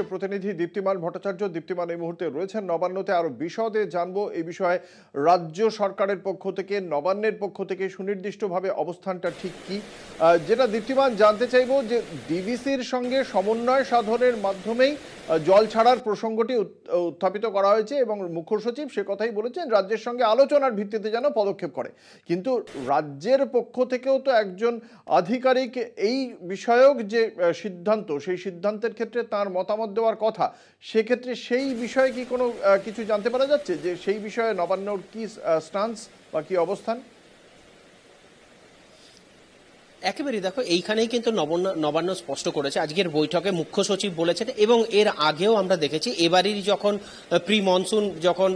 প্রতিনিধি দীপ্তিমান ভট্টাচার্য। দীপ্তিমান এই মুহূর্তে রয়েছেন নবান্নতে। আরো বিশদে জানবো এই বিষয়ে রাজ্য সরকারের পক্ষ থেকে, নবান্নের পক্ষ থেকে সুনির্দিষ্টভাবে অবস্থানটা ঠিক কি, যেটা দীপ্তিমান জানতে চাইবো যে ডিভিসির সঙ্গে সমন্বয় সাধনের মাধ্যমেই জল ছাড়ার প্রসঙ্গটি উত্থাপিত করা হয়েছে এবং মুখ্য সচিব সে কথাই বলেছেন রাজ্যের সঙ্গে আলোচনার ভিত্তিতে যেন পদক্ষেপ করে। কিন্তু রাজ্যের পক্ষ থেকেও তো একজন আধিকারিক এই বিষয়ক যে সিদ্ধান্ত, সেই সিদ্ধান্তের ক্ষেত্রে তার মতামত দেওয়ার কথা, সেক্ষেত্রে সেই বিষয়ে কি কোনো কিছু জানতে পারা যাচ্ছে যে সেই বিষয়ে নবান্নর কি স্ট্যান্স বা কি অবস্থান? একেবারেই দেখো, এইখানেই কিন্তু নবান্ন স্পষ্ট করেছে। আজকের বৈঠকে মুখ্য সচিব বলেছেন এবং এর আগেও আমরা দেখেছি এবারেরই যখন প্রি মনসুন যখন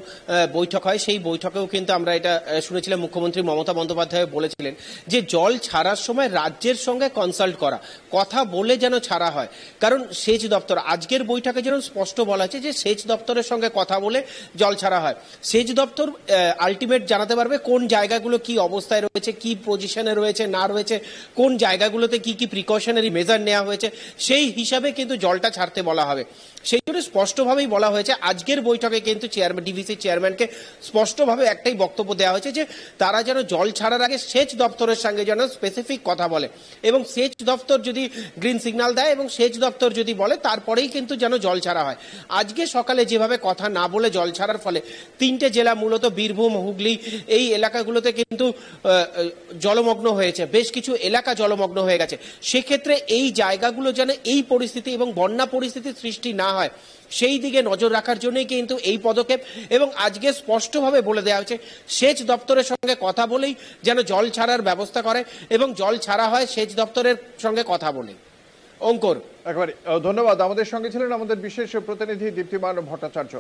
বৈঠক হয় সেই বৈঠকেও কিন্তু আমরা এটা শুনেছিলাম, মুখ্যমন্ত্রী মমতা বন্দ্যোপাধ্যায় বলেছিলেন যে জল ছাড়ার সময় রাজ্যের সঙ্গে কনসাল্ট করা, কথা বলে যেন ছাড়া হয়। কারণ সেচ দপ্তর, আজকের বৈঠকে যেন স্পষ্ট বলা হয়েছে যে সেচ দপ্তরের সঙ্গে কথা বলে জল ছাড়া হয়। সেচ দপ্তর আলটিমেট জানাতে পারবে কোন জায়গাগুলো কি অবস্থায় রয়েছে, কি পজিশনে রয়েছে না রয়েছে, কোন জায়গাগুলোতে কি কি প্রিকশনারি মেজার নেওয়া হয়েছে, সেই হিসাবে কিন্তু জলটা ছাড়তে বলা হবে। সেই জন্য স্পষ্টভাবেই বলা হয়েছে আজকের বৈঠকে কিন্তু ডিভিসি চেয়ারম্যানকে স্পষ্টভাবে একটাই বক্তব্য দেওয়া হয়েছে যে তারা যেন জল ছাড়ার আগে সেচ দপ্তরের সঙ্গে যেন স্পেসিফিক কথা বলে এবং সেচ দপ্তর যদি গ্রিন সিগন্যাল দেয় এবং সেচ দপ্তর যদি বলে তারপরেই কিন্তু যেন জল ছাড়া হয়। আজকে সকালে যেভাবে কথা না বলে জল ছাড়ার ফলে তিনটে জেলা, মূলত বীরভূম, হুগলি, এই এলাকাগুলোতে কিন্তু জলমগ্ন হয়েছে, বেশ কিছু এলাকা জলমগ্ন হয়ে গেছে। সেক্ষেত্রে এই জায়গাগুলো যেন এই পরিস্থিতি এবং বন্যা পরিস্থিতির সৃষ্টি না হয় সেই দিকে নজর রাখার জন্যই কিন্তু এই পদক্ষেপ। এবং আজকে স্পষ্টভাবে বলে দেওয়া হয়েছে সেচ দপ্তরের সঙ্গে কথা বলেই যেন জল ছাড়ার ব্যবস্থা করে এবং জল ছাড়া হয় সেচ দপ্তরের সঙ্গে কথা বলে। অঙ্কুর, একেবারে ধন্যবাদ। আমাদের সঙ্গে ছিলেন আমাদের বিশেষ প্রতিনিধি দীপ্তিমান ভট্টাচার্য।